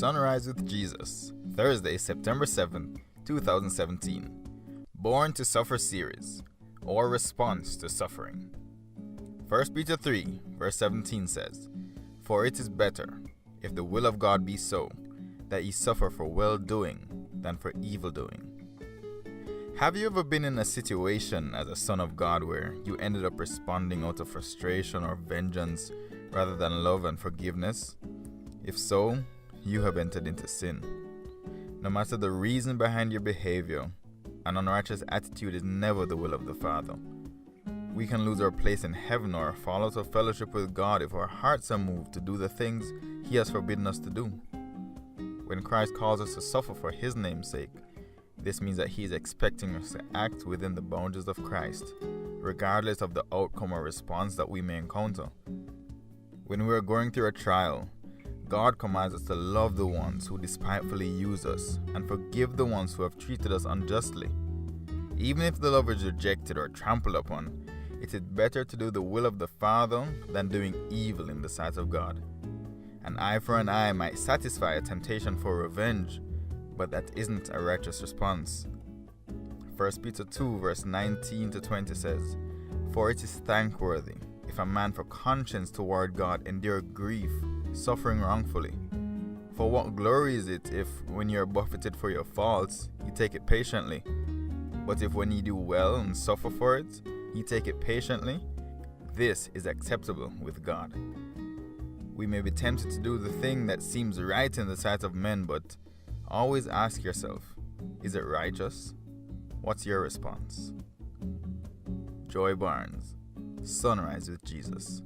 Sunrise with Jesus, Thursday, September 7th, 2017. Born to Suffer series, or response to suffering. 1 Peter 3, verse 17 says, "For it is better, if the will of God be so, that ye suffer for well-doing than for evil-doing." Have you ever been in a situation as a son of God where you ended up responding out of frustration or vengeance rather than love and forgiveness? If so, you have entered into sin. No matter the reason behind your behavior, an unrighteous attitude is never the will of the Father. We can lose our place in heaven or fall out of fellowship with God if our hearts are moved to do the things He has forbidden us to do. When Christ calls us to suffer for His name's sake, this means that He is expecting us to act within the boundaries of Christ, regardless of the outcome or response that we may encounter. When we are going through a trial, God commands us to love the ones who despitefully use us and forgive the ones who have treated us unjustly. Even if the love is rejected or trampled upon, it is better to do the will of the Father than doing evil in the sight of God. An eye for an eye might satisfy a temptation for revenge, but that isn't a righteous response. 1 Peter 2 verse 19 to 20 says, "For it is thankworthy if a man for conscience toward God endure grief, suffering wrongfully. For what glory is it if, when you are buffeted for your faults, you take it patiently? But if when you do well and suffer for it, you take it patiently, this is acceptable with God." We may be tempted to do the thing that seems right in the sight of men, but always ask yourself, is it righteous? What's your response? Joy Barnes, Sunrise with Jesus.